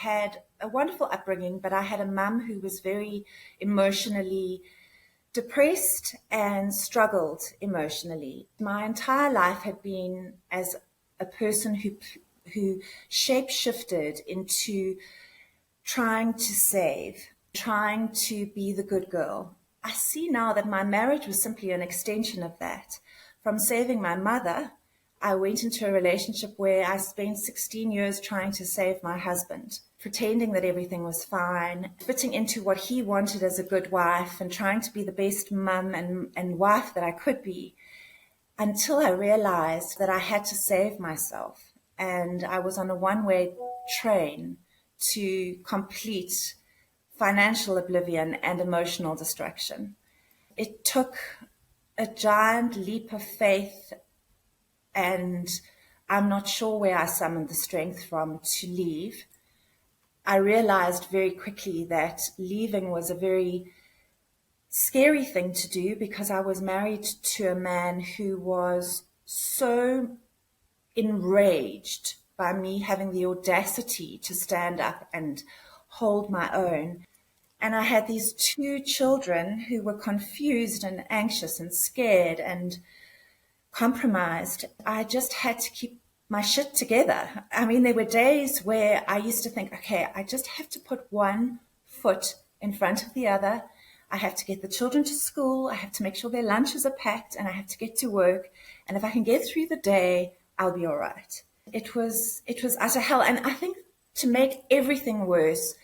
had a wonderful upbringing, but I had a mum who was very emotionally depressed and struggled emotionally. My entire life had been as a person who shape-shifted into trying to save, trying to be the good girl. I see now that my marriage was simply an extension of that. From saving my mother, I went into a relationship where I spent 16 years trying to save my husband, pretending that everything was fine, fitting into what he wanted as a good wife and trying to be the best mum and wife that I could be, until I realized that I had to save myself. And I was on a one-way train to complete financial oblivion and emotional destruction. It took a giant leap of faith, and I'm not sure where I summoned the strength from to leave. I realized very quickly that leaving was a very scary thing to do because I was married to a man who was so enraged by me having the audacity to stand up and hold my own. And I had these two children who were confused and anxious and scared and compromised. I just had to keep my shit together. I mean, there were days where I used to think, okay, I just have to put one foot in front of the other. I have to get the children to school. I have to make sure their lunches are packed, and I have to get to work. And if I can get through the day, I'll be all right. It was utter hell. And I think to make everything worse,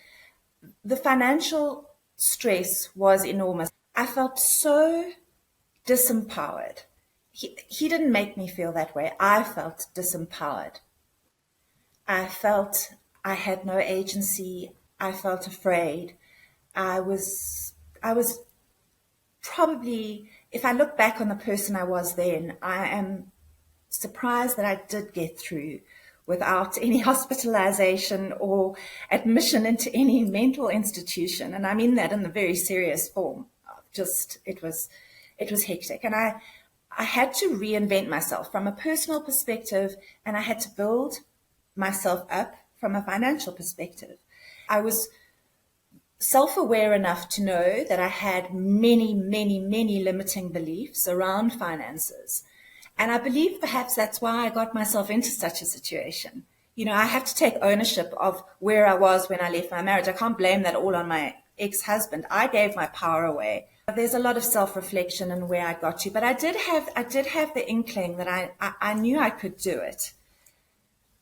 the financial stress was enormous. I felt so disempowered. He didn't make me feel that way. I felt disempowered. I felt I had no agency. I felt afraid. I was probably, if I look back on the person I was then, I am surprised that I did get through without any hospitalization or admission into any mental institution. And I mean that in the very serious form. Just, it was hectic. And I had to reinvent myself from a personal perspective, and I had to build myself up from a financial perspective. I was self-aware enough to know that I had many, many, many limiting beliefs around finances. And I believe perhaps that's why I got myself into such a situation. You know, I have to take ownership of where I was when I left my marriage. I can't blame that all on my ex-husband. I gave my power away. There's a lot of self-reflection in where I got to, but I did have the inkling that I knew I could do it.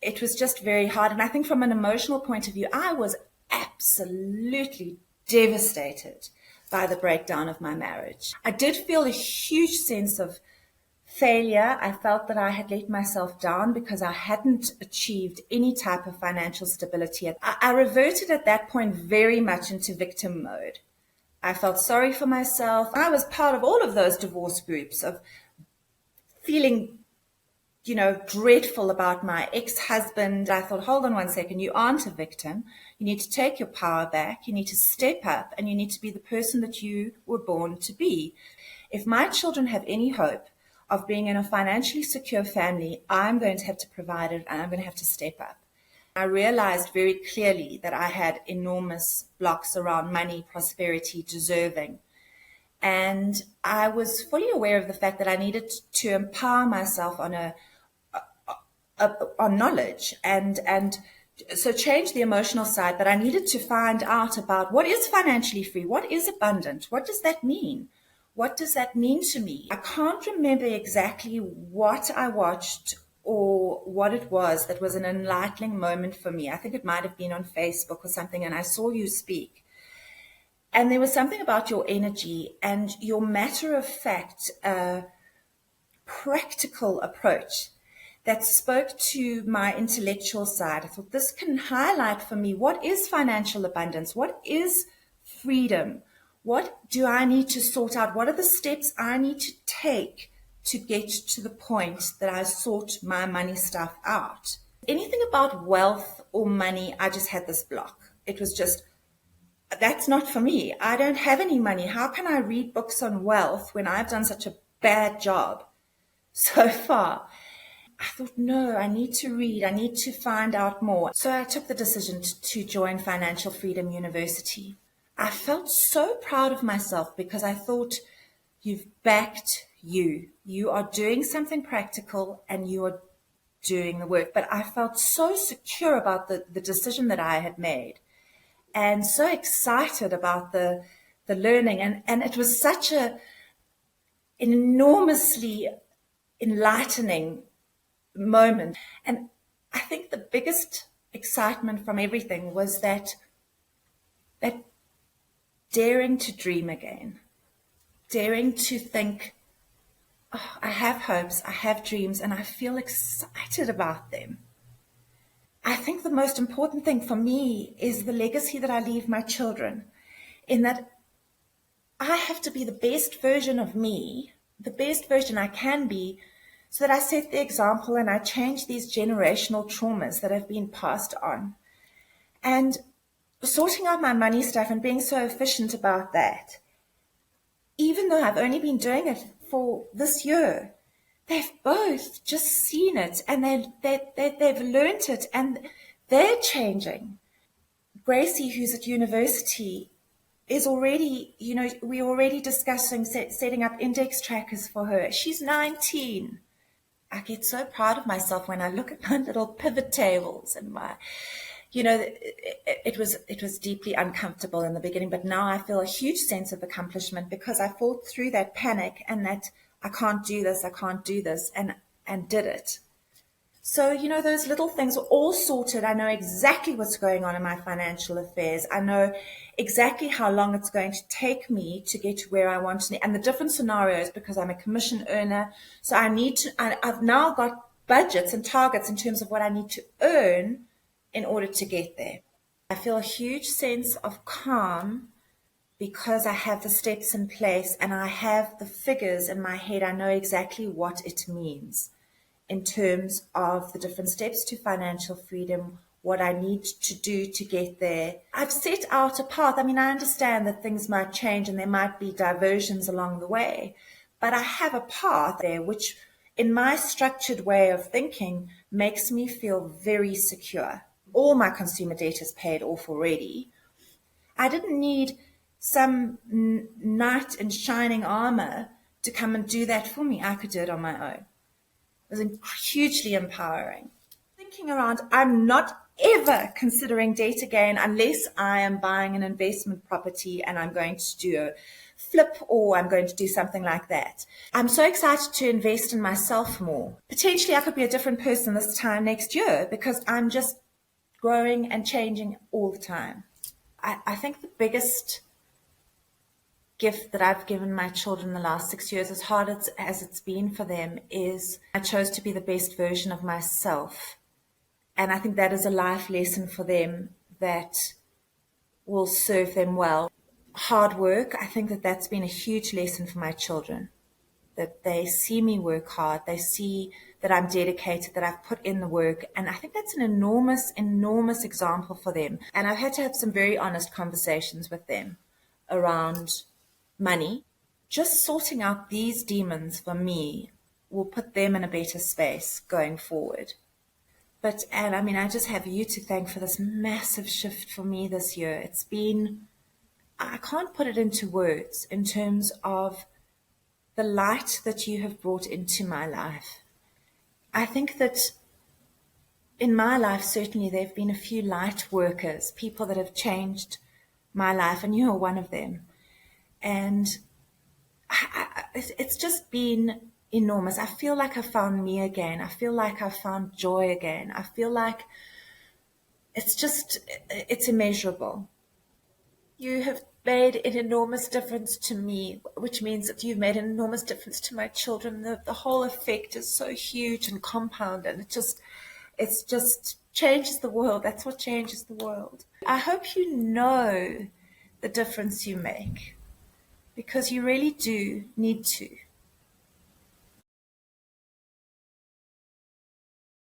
It was just very hard. And I think from an emotional point of view, I was absolutely devastated by the breakdown of my marriage. I did feel a huge sense of failure. I felt that I had let myself down because I hadn't achieved any type of financial stability. I reverted at that point very much into victim mode. I felt sorry for myself. I was part of all of those divorce groups of feeling, you know, dreadful about my ex-husband. I thought, hold on one second, you aren't a victim. You need to take your power back. You need to step up, and you need to be the person that you were born to be. If my children have any hope of being in a financially secure family, I'm going to have to provide it, and I'm going to have to step up. I realized very clearly that I had enormous blocks around money, prosperity, deserving. And I was fully aware of the fact that I needed to empower myself on on knowledge and so change the emotional side, but I needed to find out about what is financially free, what is abundant, what does that mean? What does that mean to me? I can't remember exactly what I watched or what it was that was an enlightening moment for me. I think it might have been on Facebook or something, and I saw you speak. And there was something about your energy and your matter-of-fact, practical approach that spoke to my intellectual side. I thought this can highlight for me what is financial abundance, what is freedom, what do I need to sort out, what are the steps I need to take to get to the point that I sort my money stuff out. Anything about wealth or money, I just had this block. It was just, that's not for me. I don't have any money. How can I read books on wealth when I've done such a bad job so far? I thought, no, I need to read. I need to find out more. So I took the decision to join Financial Freedom University. I felt so proud of myself because I thought, you've backed you. You are doing something practical and you are doing the work. But I felt so secure about the decision that I had made and so excited about the learning. And it was such an enormously enlightening moment. And I think the biggest excitement from everything was that daring to dream again, daring to think, oh, I have hopes, I have dreams, and I feel excited about them. I think the most important thing for me is the legacy that I leave my children, in that I have to be the best version of me, the best version I can be, so that I set the example and I change these generational traumas that have been passed on. And sorting out my money stuff and being so efficient about that, even though I've only been doing it for this year, they've both just seen it and they've learnt it and they're changing. Gracie, who's at university, is already, we're already discussing setting up index trackers for her. She's 19. I get so proud of myself when I look at my little pivot tables and my, it was deeply uncomfortable in the beginning, but now I feel a huge sense of accomplishment because I fought through that panic and that I can't do this, and did it. So, those little things are all sorted. I know exactly what's going on in my financial affairs. I know exactly how long it's going to take me to get to where I want to, and the different scenarios, because I'm a commission earner. So I've now got budgets and targets in terms of what I need to earn in order to get there. I feel a huge sense of calm because I have the steps in place and I have the figures in my head. I know exactly what it means in terms of the different steps to financial freedom, what I need to do to get there. I've set out a path. I understand that things might change and there might be diversions along the way, but I have a path there which, in my structured way of thinking, makes me feel very secure. All my consumer debt is paid off already. I didn't need some knight in shining armor to come and do that for me. I could do it on my own. It was hugely empowering. Thinking around, I'm not ever considering debt again unless I am buying an investment property and I'm going to do a flip or I'm going to do something like that. I'm so excited to invest in myself more. Potentially I could be a different person this time next year because I'm just growing and changing all the time. I think the biggest gift that I've given my children the last 6 years, as hard as it's been for them, is I chose to be the best version of myself. And I think that is a life lesson for them that will serve them well. Hard work, I think that's been a huge lesson for my children, that they see me work hard, they see that I'm dedicated, that I've put in the work. And I think that's an enormous, enormous example for them. And I've had to have some very honest conversations with them around money. Just sorting out these demons for me will put them in a better space going forward. But Anne, I just have you to thank for this massive shift for me this year. It's been, I can't put it into words in terms of the light that you have brought into my life. I think that in my life, certainly there have been a few light workers, people that have changed my life, and you are one of them. And it's just been enormous. I feel like I found me again. I feel like I found joy again. I feel like it's immeasurable. You have made an enormous difference to me, which means that you've made an enormous difference to my children. The whole effect is so huge and compound, and it just changes the world. That's what changes the world. I hope you know the difference you make, because you really do need to.